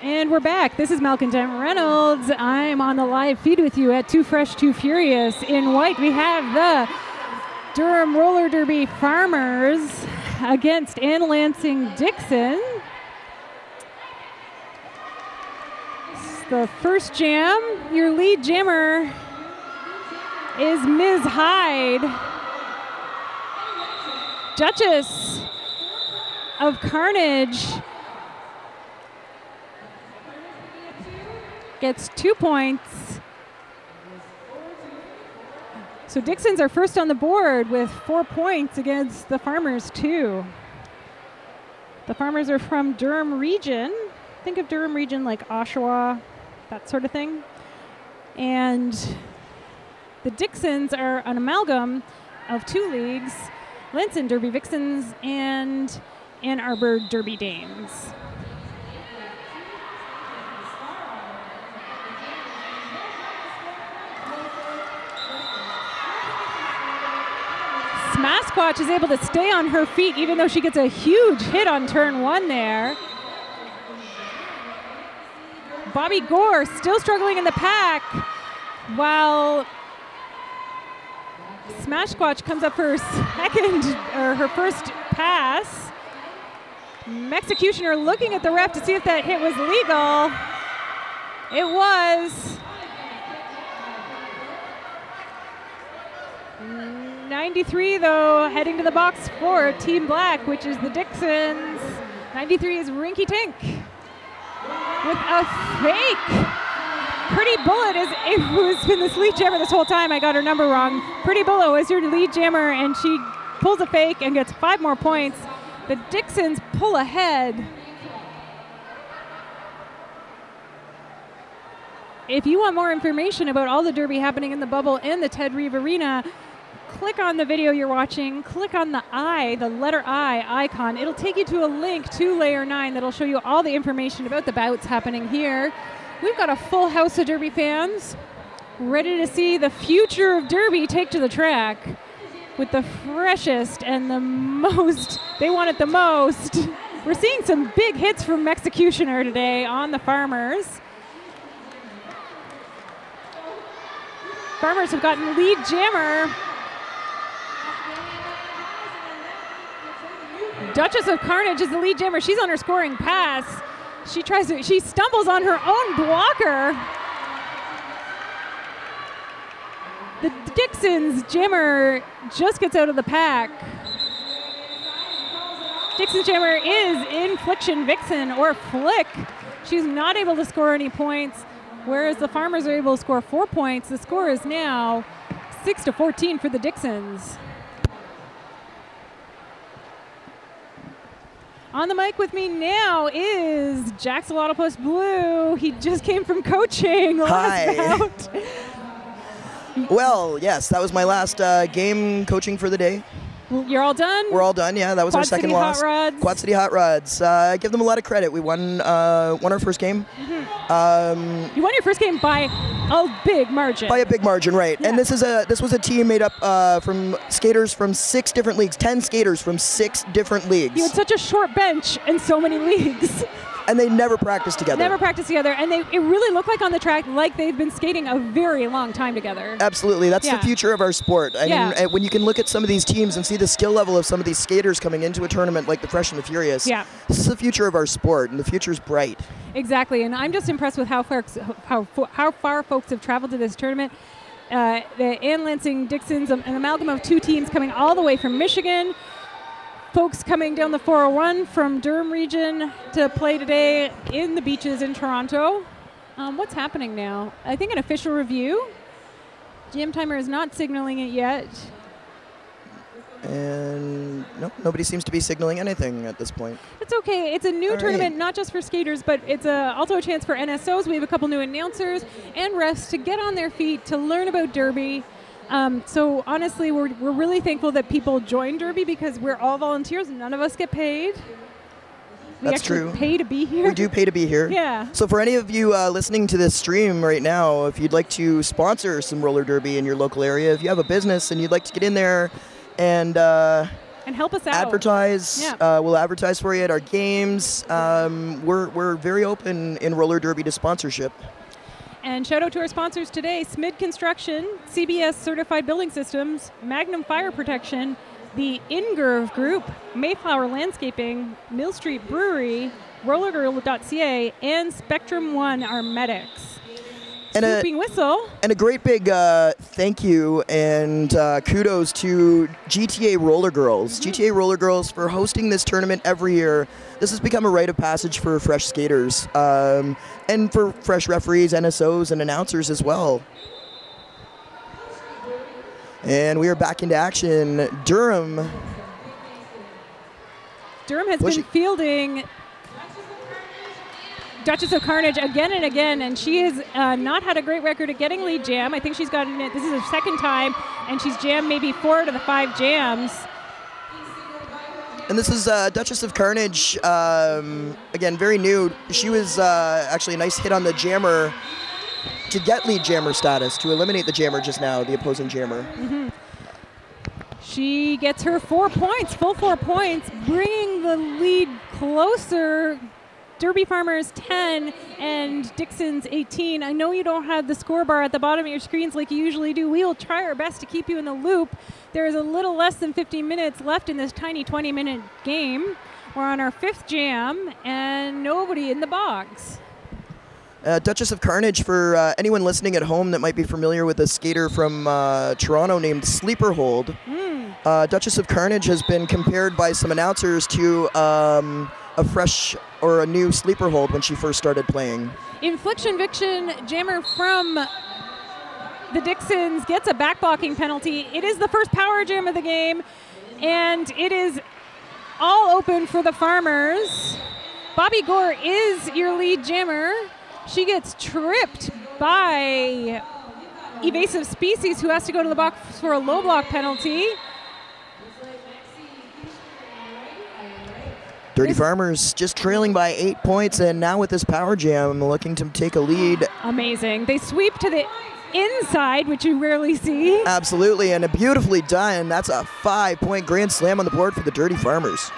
And we're back. This is Malcontent Reynolds. I'm on the live feed with you at Too Fresh, Too Furious. In white, we have the Durham Roller Derby Farmers against Lansing Dixon. The first jam, your lead jammer is Ms. Hyde, Duchess of Carnage. Gets 2 points. So Dixons are first on the board with 4 points against the Farmers 2. The Farmers are from Durham region. Think of Durham region like Oshawa, that sort of thing. And the Dixons are an amalgam of 2 leagues, Lansing Derby Vixens and Ann Arbor Derby Dames. Smasquatch is able to stay on her feet even though she gets a huge hit on turn 1 there. Bobby Gore still struggling in the pack while Smasquatch comes up for her first pass. Executioner looking at the ref to see if that hit was legal. It was. 93 though, heading to the box for Team Black, which is the Dixons. 93 is Rinky Tink with a fake. Pretty Bullet who's been the lead jammer this whole time. I got her number wrong. Pretty Bullet was your lead jammer, and she pulls a fake and gets 5 more points. The Dixons pull ahead. If you want more information about all the Derby happening in the bubble and the Ted Reeve Arena, click on the video you're watching, click on the I, the letter I icon. It'll take you to a link to Layer 9 that'll show you all the information about the bouts happening here. We've got a full house of Derby fans ready to see the future of Derby take to the track with the freshest and the most, they want it the most. We're seeing some big hits from Executioner today on the Farmers. Farmers have gotten lead jammer. Duchess of Carnage is the lead jammer. She's on her scoring pass. She stumbles on her own blocker. The Dixons jammer just gets out of the pack. Dixon's jammer is Infliction Vixen or Flick. She's not able to score any points, whereas the Farmers are able to score 4 points. The score is now 6-14 for the Dixons. On the mic with me now is Jaxalottapus Blue. He just came from coaching last bout. Well, yes, that was my last game coaching for the day. You're all done? We're all done, yeah. That was our second loss. Quad City Hot Rods. I give them a lot of credit. We won our first game. You won your first game by a big margin. By a big margin, right. Yeah. And this was a team made up from skaters from 6 different leagues, 10 skaters from 6 different leagues. You had such a short bench and so many leagues. And they never practiced together. Never practiced together, and it really looked like on the track like they've been skating a very long time together. Absolutely, that's the future of our sport. I mean, when you can look at some of these teams and see the skill level of some of these skaters coming into a tournament like the Fresh and the Furious, this is the future of our sport, and the future's bright. Exactly, and I'm just impressed with how far folks have traveled to this tournament. The Lansing Dixons, an amalgam of 2 teams coming all the way from Michigan. Folks coming down the 401 from Durham region to play today in the beaches in Toronto. What's happening now? I think an official review. GM timer is not signaling it yet. And no, nobody seems to be signaling anything at this point. It's okay. It's a new tournament, not just for skaters, but it's also a chance for NSOs. We have a couple new announcers and refs to get on their feet to learn about Derby. So honestly, we're really thankful that people join Derby because we're all volunteers and none of us get paid. That's true. We pay to be here. We do pay to be here. Yeah. So for any of you listening to this stream right now, if you'd like to sponsor some roller derby in your local area, if you have a business and you'd like to get in there and And help us out. Advertise. Yeah. We'll advertise for you at our games. We're very open in roller derby to sponsorship. And shout out to our sponsors today, Smid Construction, CBS Certified Building Systems, Magnum Fire Protection, the Ingurv Group, Mayflower Landscaping, Mill Street Brewery, rollergirl.ca, and Spectrum One, our medics. Swooping whistle. And a great big thank you and kudos to GTA Roller Girls. GTA Roller Girls for hosting this tournament every year. This has become a rite of passage for fresh skaters and for fresh referees, NSOs, and announcers as well. And we are back into action. Durham has been fielding Duchess of Carnage again and again, and she has not had a great record at getting lead jam. I think she's gotten it. This is her second time, and she's jammed maybe 4 out of the 5 jams. And this is Duchess of Carnage, again, very new. She was actually a nice hit on the jammer to get lead jammer status, to eliminate the jammer just now, the opposing jammer. Mm-hmm. She gets her 4 points, full 4 points, bringing the lead closer. Derby Farmers 10 and Dixens 18. I know you don't have the score bar at the bottom of your screens like you usually do. We will try our best to keep you in the loop. There is a little less than 50 minutes left in this tiny 20-minute game. We're on our 5th jam and nobody in the box. Duchess of Carnage, for anyone listening at home that might be familiar with a skater from Toronto named Sleeper Hold. Duchess of Carnage has been compared by some announcers to a fresh or a new Sleeper Hold when she first started playing. Infliction Viction jammer from the Dixens gets a back blocking penalty. It is the first power jam of the game, and it is all open for the Farmers. Bobby Gore is your lead jammer. She gets tripped by Evasive Species, who has to go to the box for a low block penalty. Dirty Farmers just trailing by 8 points, and now with this power jam, looking to take a lead. Amazing. They sweep to the inside, which you rarely see. Absolutely, and beautifully done. That's a 5-point grand slam on the board for the Dirty Farmers.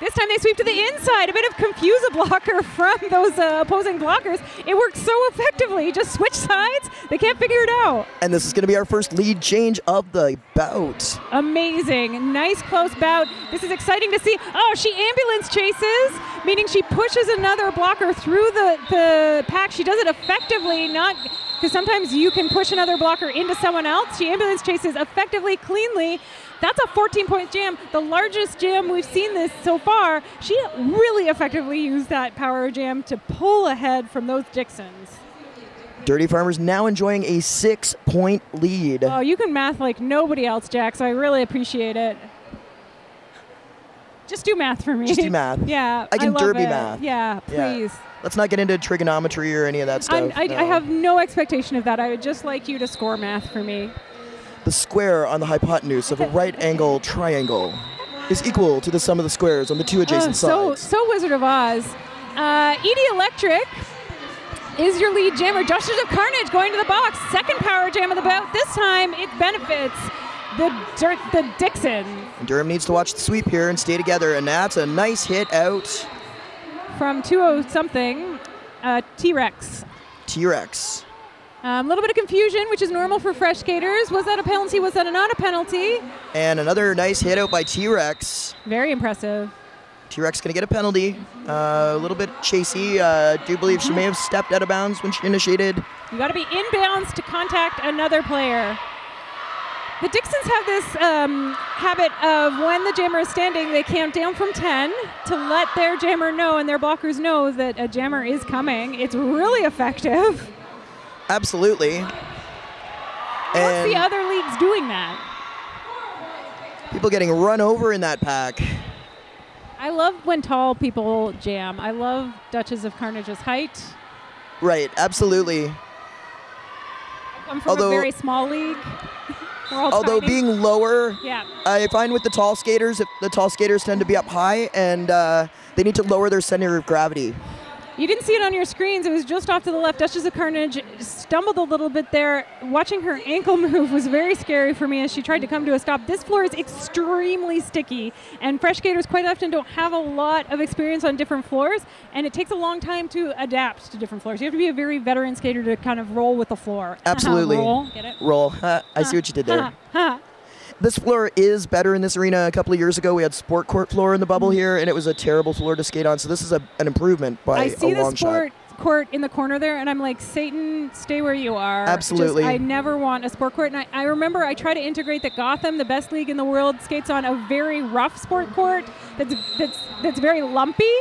This time they sweep to the inside. A bit of confuse a blocker from those opposing blockers. It works so effectively. Just switch sides. They can't figure it out. And this is going to be our first lead change of the bout. Amazing. Nice close bout. This is exciting to see. Oh, she ambulance chases, meaning she pushes another blocker through the pack. She does it effectively, not because sometimes you can push another blocker into someone else. She ambulance chases effectively, cleanly. That's a 14-point jam, the largest jam we've seen this so far. She really effectively used that power jam to pull ahead from those Dixens. Dirty Farmers now enjoying a 6-point lead. Oh, you can math like nobody else, Jack, so I really appreciate it. Just do math for me. Just do math. Yeah, I can love derby it. math. Yeah, please. Yeah. Let's not get into trigonometry or any of that stuff. I have no expectation of that. I would just like you to score math for me. The square on the hypotenuse of a right-angle triangle is equal to the sum of the squares on the 2 adjacent sides. So Wizard of Oz. Edie Electric is your lead jammer. Duchess of Carnage going to the box. Second power jam of the bout. This time it benefits the Dixon. And Durham needs to watch the sweep here and stay together, and that's a nice hit out. From 2-0-something, T-Rex. T-Rex. A little bit of confusion, which is normal for fresh skaters. Was that a penalty? Was that not a penalty? And another nice hit out by T-Rex. Very impressive. T-Rex going to get a penalty. A little bit chasey. Do believe she may have stepped out of bounds when she initiated. You got to be inbounds to contact another player. The Dixens have this habit of when the jammer is standing, they count down from 10 to let their jammer know and their blockers know that a jammer is coming. It's really effective. Absolutely. What's the other leagues doing that? People getting run over in that pack. I love when tall people jam. I love Duchess of Carnage's height. Right, absolutely. I come from a very small league. Although tiny. Being lower, yeah. I find with the tall skaters, the tall skaters tend to be up high, and they need to lower their center of gravity. You didn't see it on your screens. It was just off to the left. Duchess of Carnage stumbled a little bit there. Watching her ankle move was very scary for me as she tried to come to a stop. This floor is extremely sticky, and fresh skaters quite often don't have a lot of experience on different floors, and it takes a long time to adapt to different floors. You have to be a very veteran skater to kind of roll with the floor. Absolutely. Roll. Get it? Roll. I see what you did there. This floor is better in this arena. A couple of years ago, we had sport court floor in the bubble here, and it was a terrible floor to skate on. So this is an improvement by a long shot. I see the sport court in the corner there, and I'm like, Satan, stay where you are. Absolutely. I never want a sport court. And I remember I try to integrate that Gotham, the best league in the world, skates on a very rough sport court that's very lumpy,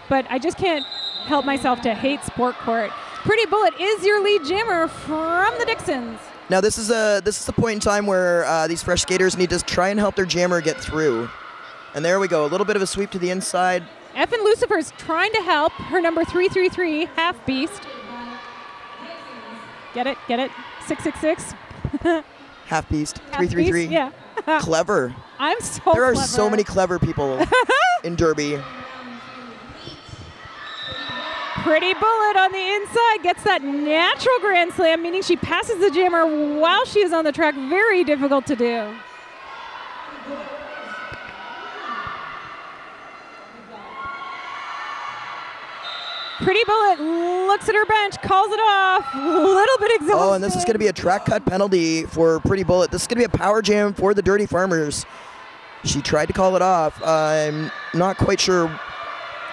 but I just can't help myself to hate sport court. Pretty Bullet is your lead jammer from the Dixens. Now this is a point in time where these fresh skaters need to try and help their jammer get through. And there we go, a little bit of a sweep to the inside. Effin Lucifer's trying to help her number 333, Half Beast. Get it? 666. Half Beast, 333. Yeah. Clever. I'm so There are clever. so many clever people in Derby. Pretty Bullet on the inside gets that natural Grand Slam, meaning she passes the jammer while she is on the track. Very difficult to do. Pretty Bullet looks at her bench, calls it off, a little bit exhausted. Oh, and this is going to be a track cut penalty for Pretty Bullet. This is going to be a power jam for the Dirty Farmers. She tried to call it off. I'm not quite sure.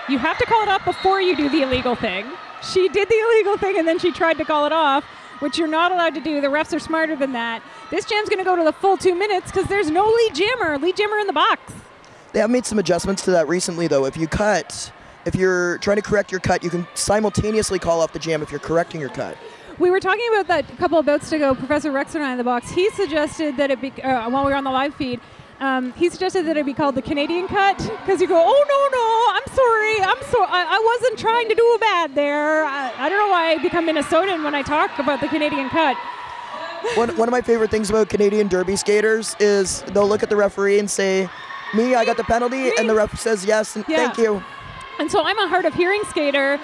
You have to call it off before you do the illegal thing. She did the illegal thing, and then she tried to call it off, which you're not allowed to do. The refs are smarter than that. This jam's going to go to the full 2 minutes because there's no lead jammer in the box. They have made some adjustments to that recently, though. If you're trying to correct your cut, you can simultaneously call off the jam if you're correcting your cut. We were talking about that a couple of bouts ago. Professor Wrex and I in the box, he suggested that it be, while we were on the live feed, he suggested that it be called the Canadian cut, because you go, oh, no, I'm sorry, I wasn't trying to do bad there. I don't know why I become Minnesotan when I talk about the Canadian cut. One of my favorite things about Canadian Derby skaters is they'll look at the referee and say, me, I got the penalty, and the ref says yes, and thank you. And so I'm a hard of hearing skater,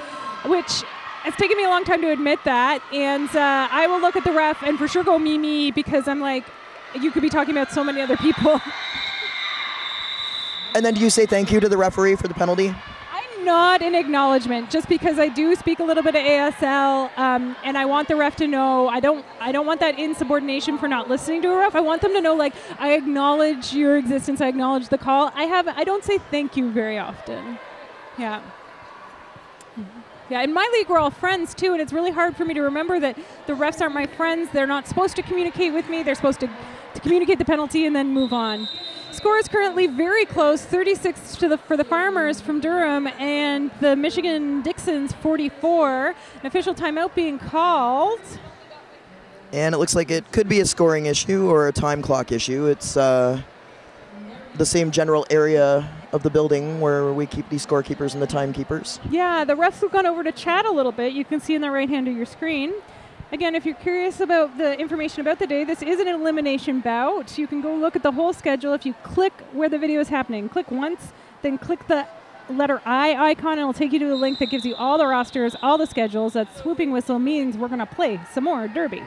which it's taken me a long time to admit that, and I will look at the ref and for sure go me, because I'm like, you could be talking about so many other people. And then do you say thank you to the referee for the penalty? I'm not in acknowledgement, just because I do speak a little bit of ASL, and I want the ref to know. I don't want that insubordination for not listening to a ref. I want them to know, like, I acknowledge your existence. I acknowledge the call. I don't say thank you very often. Yeah. Yeah, in my league, we're all friends, too, and it's really hard for me to remember that the refs aren't my friends. They're not supposed to communicate with me. They're supposed to communicate the penalty and then move on. Score is currently very close, 36 for the Farmers from Durham, and the Michigan Dixens 44. An official timeout being called. And it looks like it could be a scoring issue or a time clock issue. It's the same general area of the building where we keep these scorekeepers and the timekeepers. Yeah, the refs have gone over to chat a little bit. You can see in the right hand of your screen. Again, if you're curious about the information about the day, this is an elimination bout. You can go look at the whole schedule. If you click where the video is happening, click once, then click the letter I icon, and it'll take you to a link that gives you all the rosters, all the schedules. That swooping whistle means we're going to play some more Derby.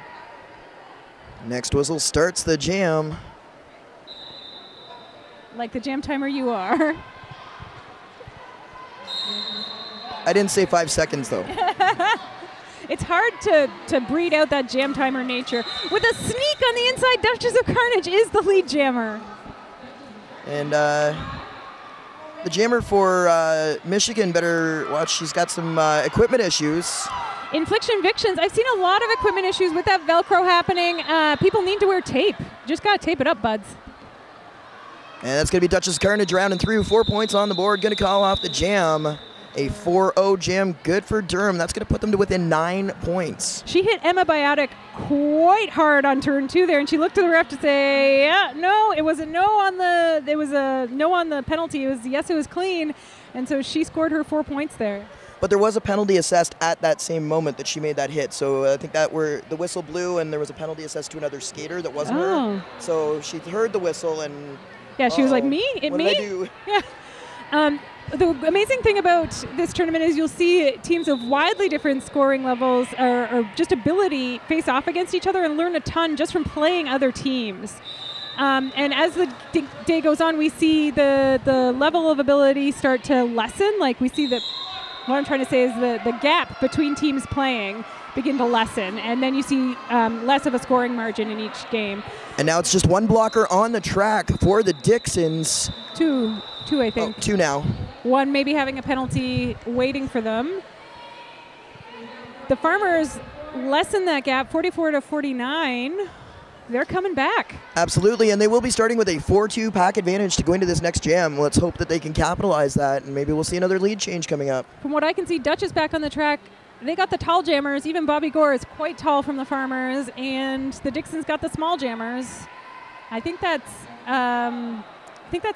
Next whistle starts the jam. Like the jam timer you are. I didn't say 5 seconds, though. It's hard to breed out that jam timer nature. With a sneak on the inside, Duchess of Carnage is the lead jammer. And the jammer for Michigan better watch. She's got some equipment issues. Infliction Victions. I've seen a lot of equipment issues with that Velcro happening. People need to wear tape. Just got to tape it up, buds. And that's going to be Duchess Carnage rounding through. 4 points on the board. Going to call off the jam. A 4-0 jam, good for Durham. That's going to put them to within 9 points. She hit Emma Biotic quite hard on turn 2 there, and she looked to the ref to say, yeah, no, it was a no on the penalty. It was yes, it was clean, and so she scored her 4 points there. But there was a penalty assessed at that same moment that she made that hit. So I think that the whistle blew, and there was a penalty assessed to another skater that wasn't her. So she heard the whistle, and yeah, she was like, me? What did I do? Yeah. The amazing thing about this tournament is you'll see teams of widely different scoring levels or just ability face off against each other and learn a ton just from playing other teams. And as the day goes on, we see the level of ability start to lessen. Like we see that, what I'm trying to say is the gap between teams playing begin to lessen. And then you see less of a scoring margin in each game. And now it's just one blocker on the track for the Dixens. Two, I think. Oh, two now. One maybe having a penalty waiting for them. The Farmers lessen that gap, 44 to 49. They're coming back. Absolutely, and they will be starting with a 4-2 pack advantage to go into this next jam. Let's hope that they can capitalize that, and maybe we'll see another lead change coming up. From what I can see, Dutch is back on the track. They got the tall jammers. Even Bobby Gore is quite tall from the Farmers, and the Dixons got the small jammers. I think that's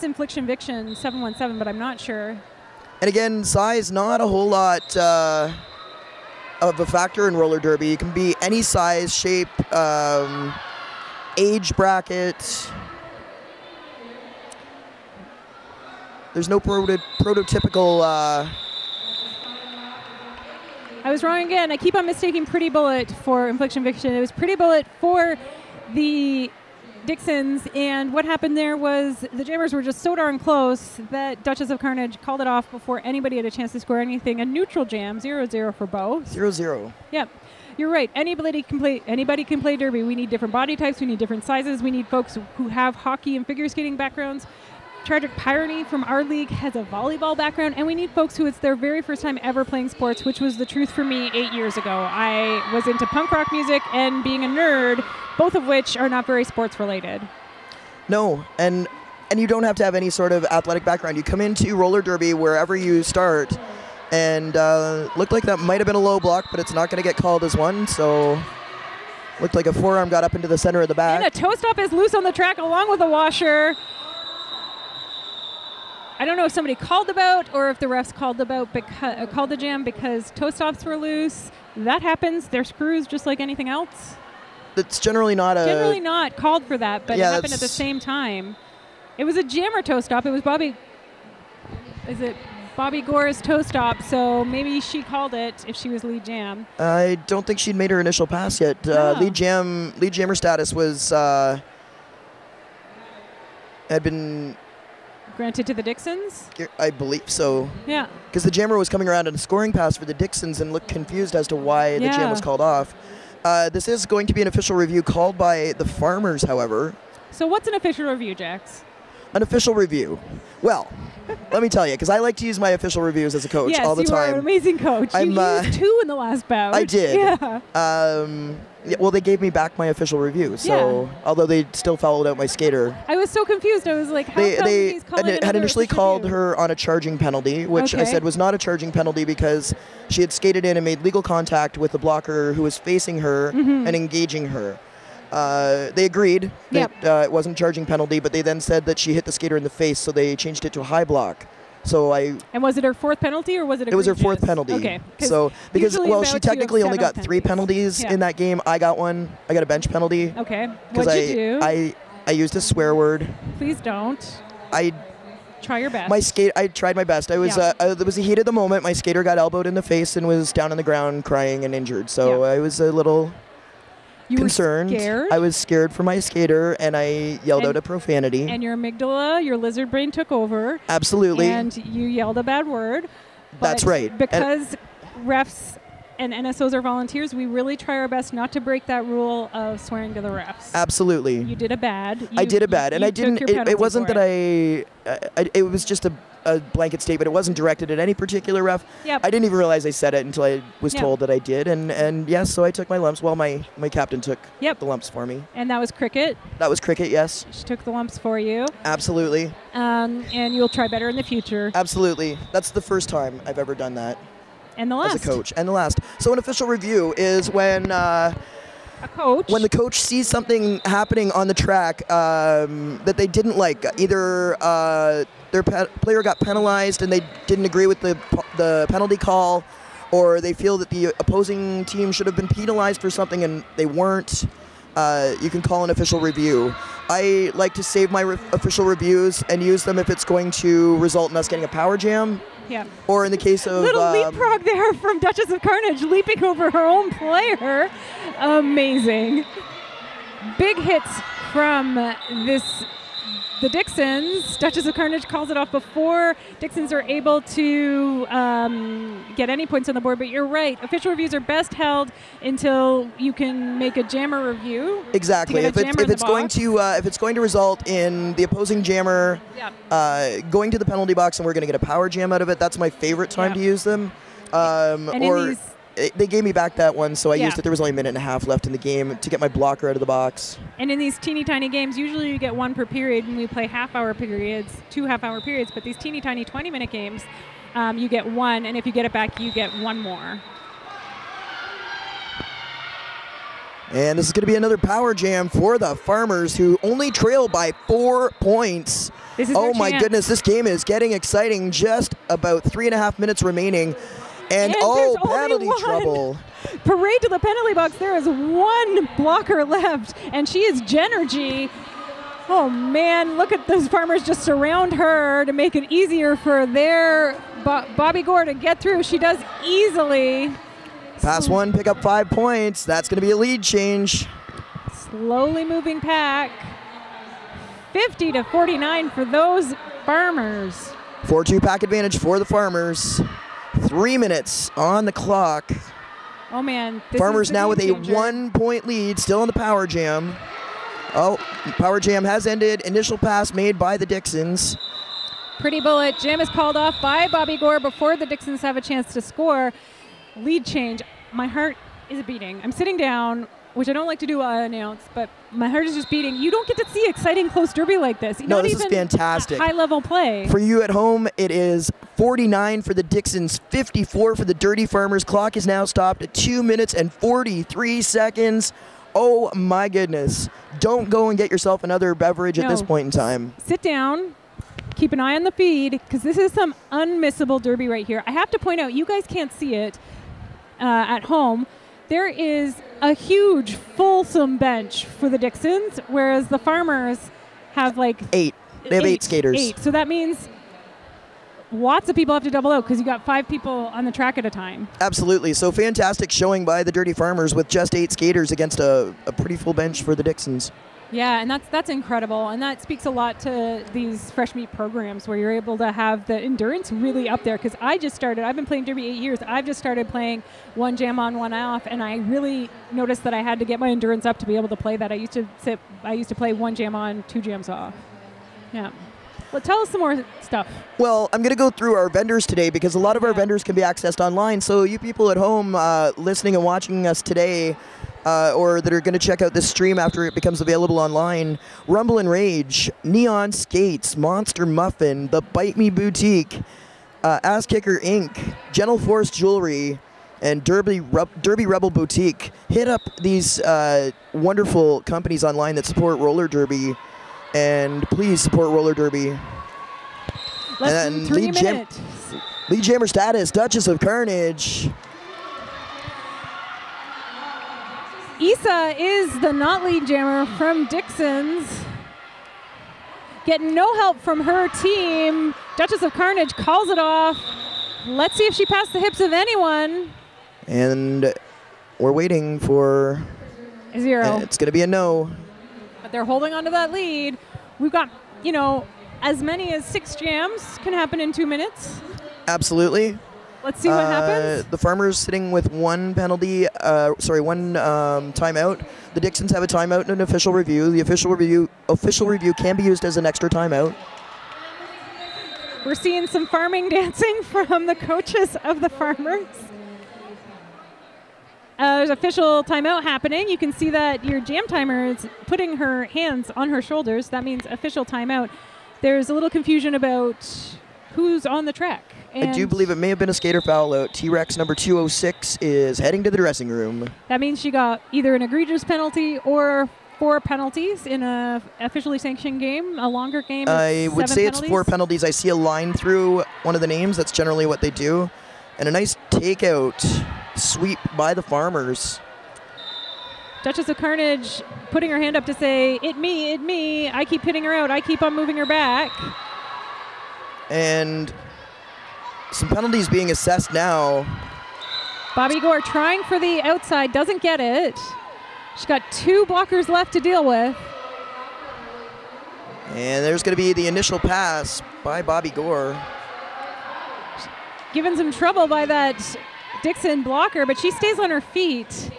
Infliction Viction 717, but I'm not sure. And again, size not a whole lot of a factor in roller derby. You can be any size, shape, age bracket. There's no prototypical. I was wrong again. I keep on mistaking Pretty Bullet for Infliction Viction. It was Pretty Bullet for the Dixons, and what happened there was the jammers were just so darn close that Duchess of Carnage called it off before anybody had a chance to score anything. A neutral jam, 0-0 for both. 0-0. Yep. You're right. Anybody can play derby. We need different body types. We need different sizes. We need folks who have hockey and figure skating backgrounds. Tragic Pyrony from our league has a volleyball background, and we need folks who it's their very first time ever playing sports, which was the truth for me 8 years ago. I was into punk rock music and being a nerd, both of which are not very sports related. No, and you don't have to have any sort of athletic background. You come into roller derby wherever you start, and looked like that might have been a low block, but it's not going to get called as one, so looked like a forearm got up into the center of the back. And a toe stop is loose on the track along with a washer. I don't know if somebody called the bout or if the refs called the jam because toe stops were loose. That happens. They're screws just like anything else. It's generally not called for that, but it happened at the same time. It was a jammer toe stop. It was Bobby Gore's toe stop, so maybe she called it if she was lead jam. I don't think she'd made her initial pass yet. No. Lead jammer status was had been granted to the Dixons? I believe so. Yeah. Because the jammer was coming around in a scoring pass for the Dixons and looked confused as to why the jam was called off. This is going to be an official review called by the Farmers, however. So what's an official review, Jax? An official review. Well, let me tell you, because I like to use my official reviews as a coach all the time. Yes, you are an amazing coach. You used 2 in the last bout. I did. Yeah. Yeah, well, they gave me back my official review, so although they still followed out my skater. I was so confused. I was like, how they had initially called review? her on a charging penalty, which I said was not a charging penalty because she had skated in and made legal contact with the blocker who was facing her and engaging her. They agreed that it wasn't a charging penalty, but they then said that she hit the skater in the face, so they changed it to a high block. And was it her 4th penalty or was it? It was her 4th penalty. Okay. So because she technically only got 3 penalties in that game. I got one. I got a bench penalty. Okay. What'd you do? I used a swear word. Please don't. Try your best. I tried my best. It was the heat of the moment. My skater got elbowed in the face and was down on the ground crying and injured. So I was a little concerned. Were scared? I was scared for my skater, and I yelled out a profanity. And your amygdala, your lizard brain took over. Absolutely. And you yelled a bad word. That's right. Because refs and NSOs are volunteers, we really try our best not to break that rule of swearing to the refs. Absolutely. You did a bad. I did a bad, and I didn't. It wasn't that it was just a blanket statement. It wasn't directed at any particular ref. Yep. I didn't even realize I said it until I was told that I did, and yes, so I took my lumps. Well, my captain took the lumps for me. And that was cricket. That was cricket. Yes. She took the lumps for you. Absolutely. And you'll try better in the future. Absolutely. That's the first time I've ever done that. And the last. As a coach. And the last. So an official review is when when the coach sees something happening on the track that they didn't like. Either their player got penalized and they didn't agree with the penalty call, or they feel that the opposing team should have been penalized for something and they weren't. you can call an official review. I like to save my official reviews and use them if it's going to result in us getting a power jam. Yeah. Or in the case of... Little leapfrog there from Duchess of Carnage, leaping over her own player. Amazing. Big hits from the Dixens. Duchess of Carnage calls it off before Dixens are able to get any points on the board, but you're right. Official reviews are best held until you can make a jammer review. Exactly. If it's going to result in the opposing jammer going to the penalty box and we're going to get a power jam out of it, that's my favorite time to use them. They gave me back that one, so I used it. There was only a minute and a half left in the game to get my blocker out of the box. And in these teeny tiny games, usually you get one per period, and we play half-hour periods, 2 half-hour periods. But these teeny tiny 20-minute games, you get one, and if you get it back, you get one more. And this is going to be another power jam for the Farmers, who only trail by 4 points. Oh my goodness, this game is getting exciting. Just about 3.5 minutes remaining. And oh, penalty trouble. Parade to the penalty box. There is one blocker left, and she is Genergy. Oh, man, look at those Farmers just surround her to make it easier for their Bobby Gore to get through. She does easily. Pass one, pick up 5 points. That's going to be a lead change. Slowly moving pack. 50-49 for those Farmers. 4-2 pack advantage for the Farmers. 3 minutes on the clock. Oh, man. Farmers now with a 1-point lead, still in the power jam. Oh, power jam has ended. Initial pass made by the Dixens. Pretty bullet. Jam is called off by Bobby Gore before the Dixens have a chance to score. Lead change. My heart is beating. I'm sitting down, which I don't like to do announce, but my heart is just beating. You don't get to see exciting close derby like this. No, this is fantastic. High-level play. For you at home, it is 49 for the Dixens, 54 for the Dirty Farmers. Clock is now stopped at 2 minutes and 43 seconds. Oh my goodness. Don't go and get yourself another beverage at this point in time. Sit down. Keep an eye on the feed, because this is some unmissable derby right here. I have to point out, you guys can't see it at home. There is a huge, fulsome bench for the Dixens, whereas the Farmers have like 8. They have 8 skaters. 8. So that means lots of people have to double out because you got 5 people on the track at a time. Absolutely. So fantastic showing by the Dirty Farmers with just 8 skaters against a pretty full bench for the Dixens. Yeah, and that's incredible, and that speaks a lot to these fresh meat programs where you're able to have the endurance really up there. Because I've been playing derby 8 years. I've just started playing one jam on, one off, and I really noticed that I had to get my endurance up to be able to play that. I used to play one jam on, 2 jams off. Yeah. Well, tell us some more stuff. Well, I'm going to go through our vendors today because a lot of our vendors can be accessed online. So you people at home listening and watching us today, or that are going to check out this stream after it becomes available online, Rumble and Rage, Neon Skates, Monster Muffin, The Bite Me Boutique, Ass Kicker Inc., Gentle Force Jewelry, and Derby Rebel Boutique. Hit up these wonderful companies online that support roller derby, and please support roller derby. Less than 3 minutes. Lead jammer status, Duchess of Carnage. Issa is the not lead jammer from Dixens. Getting no help from her team. Duchess of Carnage calls it off. Let's see if she passed the hips of anyone. And we're waiting for a 0. It's going to be a no. But they're holding on to that lead. We've got, as many as 6 jams can happen in 2 minutes. Absolutely. Let's see what happens. The Farmers sitting with one penalty, one timeout. The Dixens have a timeout and an official review. The official review can be used as an extra timeout. We're seeing some farming dancing from the coaches of the Farmers. There's official timeout happening. You can see that your jam timer is putting her hands on her shoulders. That means official timeout. There's a little confusion about who's on the track. I do believe it may have been a skater foul out. T-Rex number 206 is heading to the dressing room. That means she got either an egregious penalty or 4 penalties in a officially sanctioned game, a longer game. I would say it's 4 penalties. I see a line through one of the names. That's generally what they do. And a nice takeout sweep by the Farmers. Duchess of Carnage putting her hand up to say, it me. I keep hitting her out. I keep on moving her back. And some penalties being assessed now. Bobby Gore trying for the outside, doesn't get it. She's got 2 blockers left to deal with. And there's going to be the initial pass by Bobby Gore. Given some trouble by that Dixon blocker, but she stays on her feet.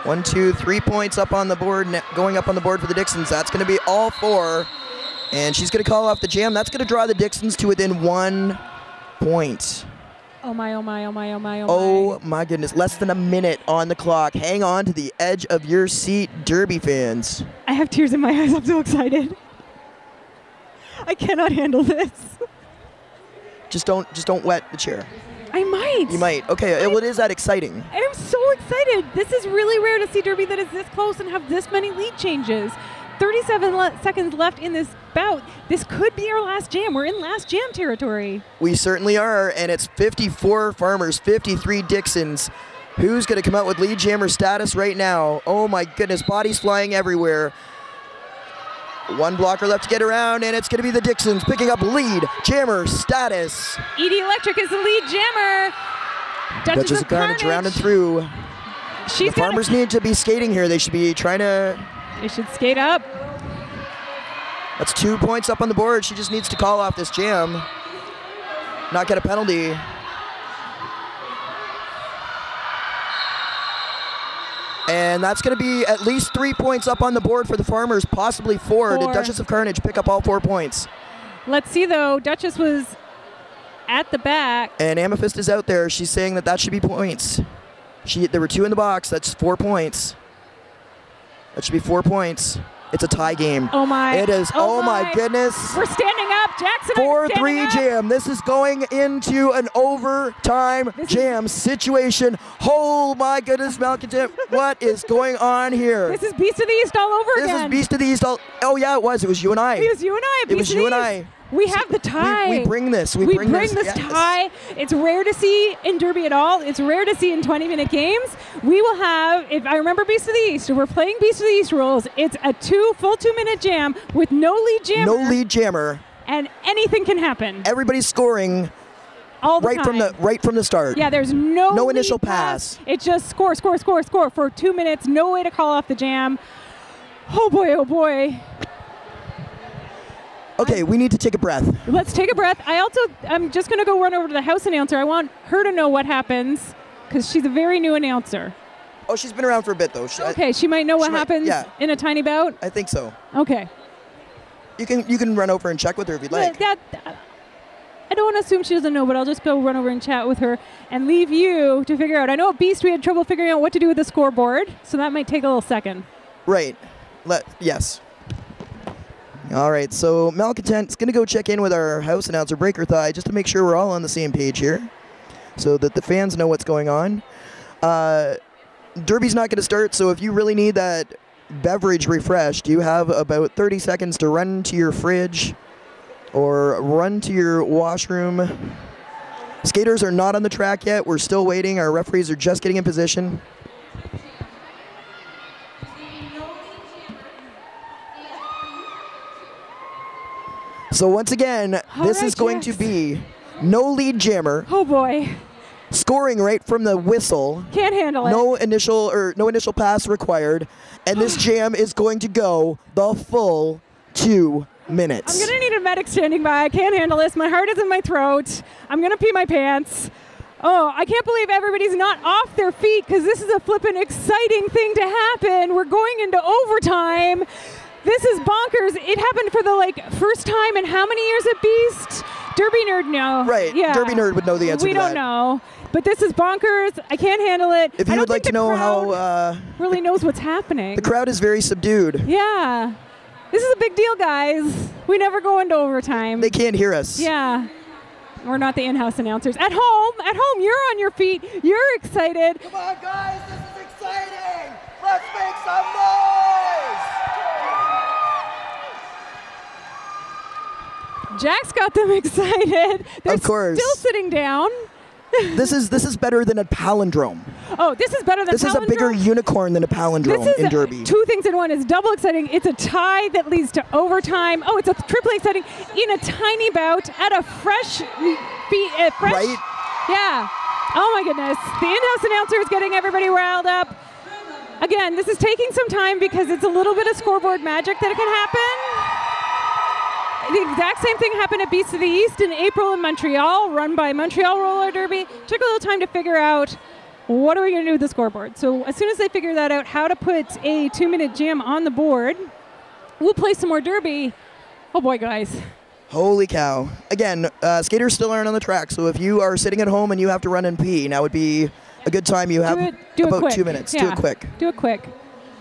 1, 2, 3 points up on the board, going up on the board for the Dixens. That's going to be all 4. And she's going to call off the jam. That's going to draw the Dixens to within 1 point. Oh my, oh my, oh my, oh my, oh my. Oh my goodness, less than a minute on the clock. Hang on to the edge of your seat, Derby fans. I have tears in my eyes, I'm so excited. I cannot handle this. Just don't wet the chair. I might. You might. Okay, well, it is that exciting. I'm so excited. This is really rare to see Derby that is this close and have this many lead changes. 37 seconds left in this bout. This could be our last jam. We're in last jam territory. We certainly are, and it's 54 Farmers, 53 Dixens. Who's going to come out with lead jammer status right now? Oh my goodness, bodies flying everywhere. 1 blocker left to get around, and it's going to be the Dixens picking up lead jammer status. ED Electric is the lead jammer. Duchess of Carnage rounded through. The Farmers need to be skating here. They should be trying to... They should skate up. That's 2 points up on the board. She just needs to call off this jam, not get a penalty. And that's going to be at least 3 points up on the board for the Farmers, possibly 4. Did Duchess of Carnage pick up all 4 points? Let's see, though. Duchess was at the back. And Amethyst is out there. She's saying that should be points. There were 2 in the box. That's 4 points. That should be 4 points. It's a tie game. Oh my. It is. Oh my goodness. We're standing up. Jackson. 4-3 jam. This is going into an overtime jam situation. Oh my goodness, Malcontent. What is going on here? This is Beast of the East all over again. This is Beast of the East. Oh yeah, it was. It was you and I. It was you and I. It was you and I. We have the tie. We bring this. We bring this tie. It's rare to see in Derby at all. It's rare to see in 20-minute games. We will have, if I remember Beast of the East, if we're playing Beast of the East rules, it's a full 2-minute jam with no lead jammer. No lead jammer. And anything can happen. Everybody's scoring all the time. Right from the start. Yeah, there's no initial pass. It's just score for 2 minutes. No way to call off the jam. Oh boy, oh boy. Okay, we need to take a breath. Let's take a breath. I'm just going to go run over to the house announcer. I want her to know what happens because she's a very new announcer. Oh, she's been around for a bit, though. She might know what happens in a tiny bout? I think so. Okay. You can run over and check with her if you'd like. I don't want to assume she doesn't know, but I'll just go run over and chat with her and leave you to figure out. I know at Beast we had trouble figuring out what to do with the scoreboard, so that might take a little second. Right. Yes. All right, so Malcontent's going to go check in with our house announcer, Breaker Thigh, just to make sure we're all on the same page here so that the fans know what's going on. Derby's not going to start, so if you really need that beverage refreshed, you have about 30 seconds to run to your fridge or run to your washroom. Skaters are not on the track yet. We're still waiting. Our referees are just getting in position. So once again, this is going to be no lead jammer. Oh boy. Scoring right from the whistle. Can't handle it. No initial pass required. And this jam is going to go the full 2 minutes. I'm going to need a medic standing by. I can't handle this. My heart is in my throat. I'm going to pee my pants. Oh, I can't believe everybody's not off their feet because this is a flippin' exciting thing to happen. We're going into overtime. This is bonkers. It happened for the first time in how many years at Beast? Derby Nerd, no. Right. Yeah. Derby Nerd would know the answer to that. We don't know. But this is bonkers. I can't handle it. If you would like to know how... really knows what's happening. The crowd is very subdued. Yeah. This is a big deal, guys. We never go into overtime. They can't hear us. Yeah. We're not the in-house announcers. At home, you're on your feet. You're excited. Come on, guys. This is exciting. Let's make some noise. Jack's got them excited. They're of course. Still sitting down. This is better than a palindrome. Oh, this is better than This palindrome? is a bigger unicorn than a palindrome in Derby. Two things in one. It's double exciting. It's a tie that leads to overtime. Oh, it's a triply exciting in a tiny bout at a fresh. Right? Yeah. Oh my goodness. The in-house announcer is getting everybody riled up. Again, this is taking some time because it's a little bit of scoreboard magic that can happen. The exact same thing happened at Beasts of the East in April in Montreal, run by Montreal Roller Derby. Took a little time to figure out what are we going to do with the scoreboard. So as soon as they figure that out, how to put a 2-minute jam on the board, we'll play some more Derby. Oh boy, guys. Holy cow. Again, skaters still aren't on the track, so if you are sitting at home and you have to run and pee, now would be a good time. You have about quick. 2 minutes. Yeah. Do it quick. Do it quick.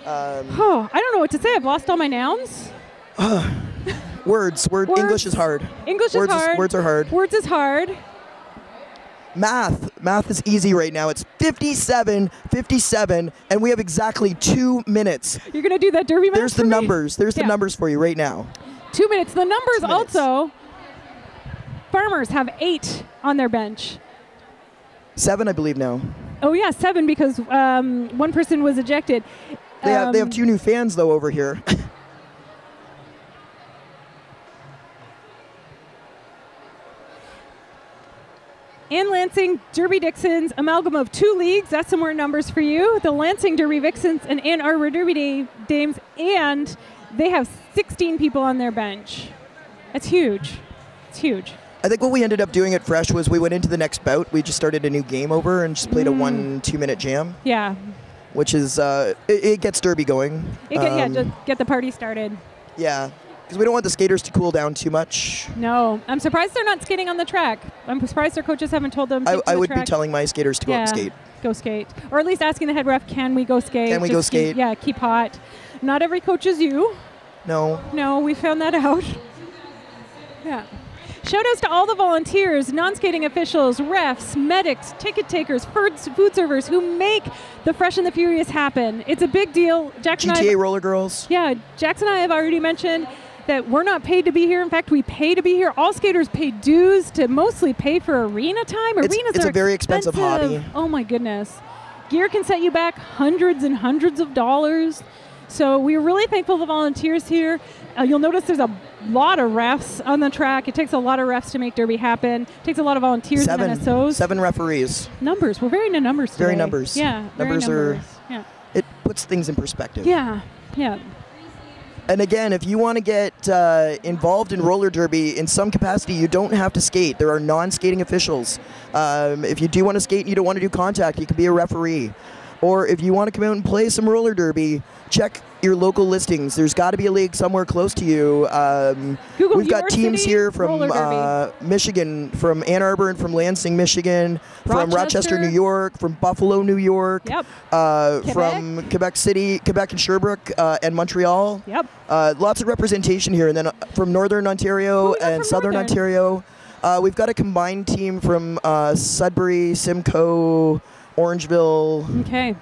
I don't know what to say. I've lost all my nouns. Words. English is hard. English is hard. Words are hard. Words is hard. Math is easy right now. It's 57, and we have exactly 2 minutes. You're going to do that Derby math There's the numbers. There's the numbers for you right now. 2 minutes. The numbers 2 minutes. also, farmers have 8 on their bench. 7, I believe now. Oh yeah, 7 because one person was ejected. They have 2 new fans though over here. In Lansing, Derby Dixens, amalgam of 2 leagues. That's some more numbers for you. The Lansing Derby Vixens and Ann Arbor Derby Dames, and they have 16 people on their bench. That's huge. It's huge. I think what we ended up doing at Fresh was we went into the next bout. We just started a new game over and just played a 1-2 minute jam. Yeah. Which is, it gets Derby going. Just get the party started. Yeah. Because we don't want the skaters to cool down too much. No. I'm surprised they're not skating on the track. I'm surprised their coaches haven't told them to I would track. be telling my skaters to go out and skate. Go skate. Or at least asking the head ref, can we go skate? Can we go skate? Keep hot. Not every coach is you. No. No, we found that out. Yeah. Shout outs to all the volunteers, non-skating officials, refs, medics, ticket takers, food servers who make the Fresh and the Furious happen. It's a big deal. GTA roller girls. Yeah, Jax and I have already mentioned that we're not paid to be here. In fact, we pay to be here. All skaters pay dues to mostly pay for arena time. It's a very expensive hobby. Oh my goodness. Gear can set you back hundreds and hundreds of dollars. So we're really thankful to the volunteers here. You'll notice there's a lot of refs on the track. It takes a lot of refs to make Derby happen. It takes a lot of volunteers and NSOs. 7 referees. Numbers. We're very into numbers today. Very numbers. Yeah. Numbers are. Yeah. It puts things in perspective. Yeah. Yeah. And again, if you want to get involved in roller derby in some capacity, you don't have to skate. There are non-skating officials. If you do want to skate and you don't want to do contact, you can be a referee. Or if you want to come out and play some roller derby, check your local listings. There's got to be a league somewhere close to you. We've got teams here from Michigan, from Ann Arbor and from Lansing, Michigan, from Rochester, New York, from Buffalo, New York, from Quebec City, Quebec and Sherbrooke, and Montreal. Yep. Lots of representation here. And then from Northern Ontario and Southern Ontario. We've got a combined team from Sudbury, Simcoe, Orangeville. Okay.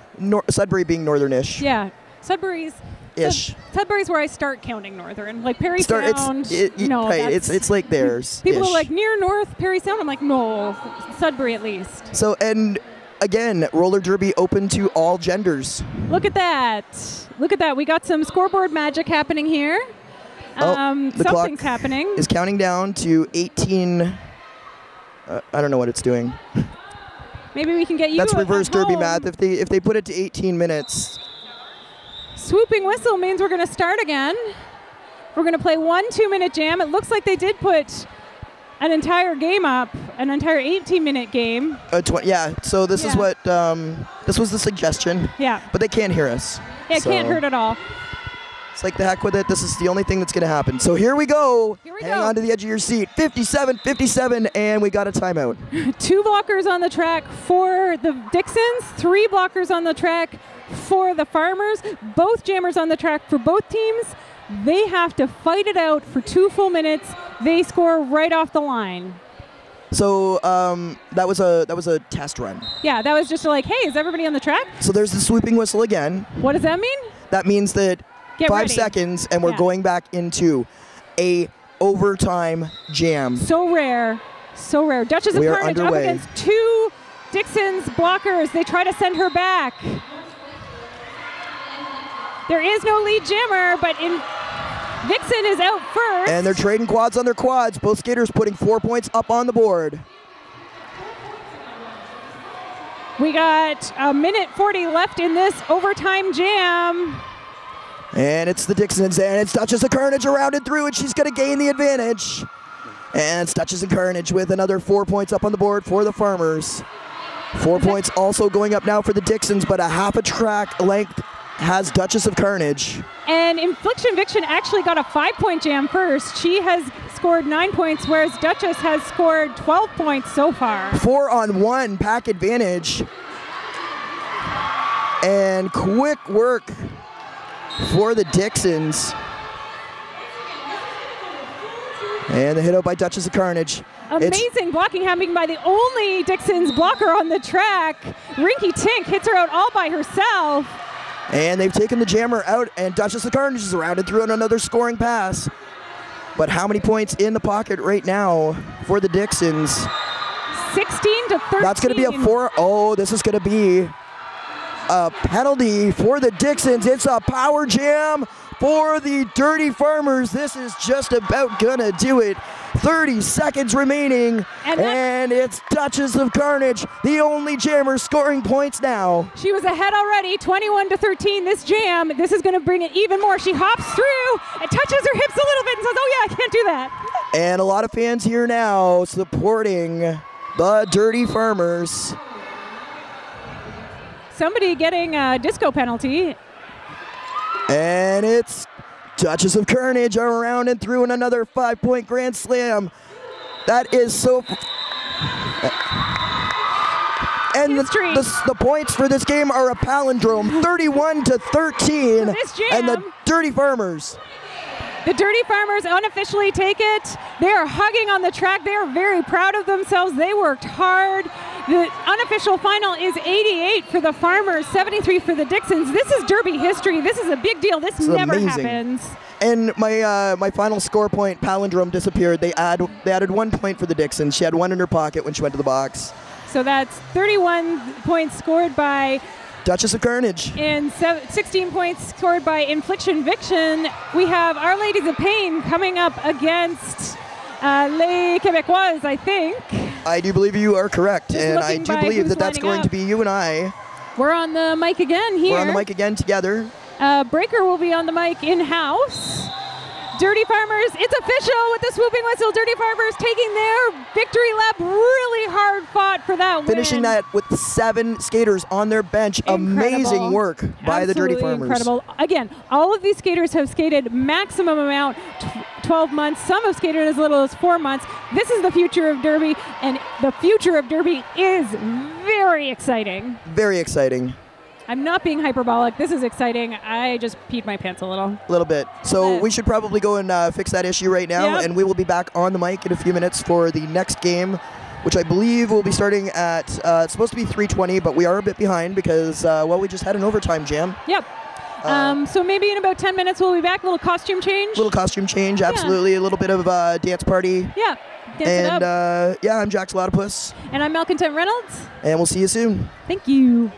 Sudbury being northern-ish. Yeah. Sudbury's where I start counting northern. Like Perry Sound. Right. It's like theirs. People are like near North Perry Sound. I'm like, no, Sudbury at least. So, and again, roller derby open to all genders. Look at that. Look at that. We got some scoreboard magic happening here. The something's clock happening. is counting down to 18. I don't know what it's doing. Maybe we can get you. That's reverse derby home. math. If they put it to 18 minutes. Swooping whistle means we're going to start again. We're going to play 1 2-minute jam. It looks like they did put an entire game up, an entire 18-minute game. Yeah. So this is what this was the suggestion. Yeah. But they can't hear us. Yeah, it can't hurt at all. It's like the heck with it. This is the only thing that's going to happen. So here we go. Hang on to the edge of your seat. 57, and we got a timeout. 2 blockers on the track for the Dixens, 3 blockers on the track for the Farmers, both jammers on the track for both teams. They have to fight it out for 2 full minutes. They score right off the line. So that was a test run. Yeah, that was just like, hey, is everybody on the track? So there's the swooping whistle again. What does that mean? That means that Get 5 ready. seconds, and we're going back into a overtime jam. So rare. So rare. Duchess of Carnage up against 2 Dixens blockers. They try to send her back. There is no lead jammer, but Vixen is out first. And they're trading quads on their quads. Both skaters putting 4 points up on the board. We got a minute 40 left in this overtime jam. And it's the Dixens, and it's Duchess of Carnage around and through, and she's going to gain the advantage. And it's Duchess of Carnage with another 4 points up on the board for the Farmers. 4 points also going up now for the Dixens, but a half a track length has Duchess of Carnage. And Infliction Viction actually got a 5-point jam first. She has scored 9 points, whereas Duchess has scored 12 points so far. 4-on-1 pack advantage. And quick work for the Dixens. And the hit out by Duchess of Carnage. Amazing blocking happening by the only Dixens blocker on the track. Rinky Tink hits her out all by herself. And they've taken the jammer out, and Duchess of Carnage is around and through on another scoring pass. But how many points in the pocket right now for the Dixens? 16 to 13. That's going to be a 4. Oh, this is going to be a penalty for the Dixens. It's a power jam for the Dirty Farmers. This is just about going to do it. 30 seconds remaining, and it's Duchess of Carnage, the only jammer scoring points now. She was ahead already, 21 to 13 this jam. This is going to bring it even more. She hops through and touches her hips a little bit and says, oh yeah, I can't do that. And a lot of fans here now supporting the Dirty Farmers. Somebody getting a disco penalty. And it's Duchess of Carnage around and through in another 5-point grand slam. That is so... And the points for this game are a palindrome, 31 to 13. This jam, and the Dirty Farmers. The Dirty Farmers unofficially take it. They are hugging on the track. They are very proud of themselves. They worked hard. The unofficial final is 88 for the Farmers, 73 for the Dixens. This is Derby history. This is a big deal. This never happens. And my final score point, palindrome, disappeared. They added 1 point for the Dixens. She had one in her pocket when she went to the box. So that's 31 points scored by Duchess of Carnage. And 16 points scored by Infliction Viction. We have Our Ladies of Pain coming up against Les Québécoises, I think. I do believe you are correct, and I do believe that that's going to be you and I. We're on the mic again here. We're on the mic again together. Breaker will be on the mic in-house. Dirty Farmers, it's official with the swooping whistle. Dirty Farmers taking their victory lap. Really hard fought for that win. Finishing that with 7 skaters on their bench. Incredible. Amazing work by the Dirty Farmers. Incredible. Again, all of these skaters have skated maximum amount 12 months. Some have skated as little as 4 months. This is the future of Derby, and the future of Derby is very exciting. Very exciting. I'm not being hyperbolic. This is exciting. I just peed my pants a little. A little bit. So we should probably go and fix that issue right now, and we will be back on the mic in a few minutes for the next game, which I believe will be starting at, it's supposed to be 3:20, but we are a bit behind because, well, we just had an overtime jam. Yep. So maybe in about 10 minutes we'll be back. Little costume change. Little costume change, absolutely. A little bit of a dance party. Yeah. And yeah, I'm Jaxalottapus. And I'm Malcontent Reynolds. And we'll see you soon. Thank you.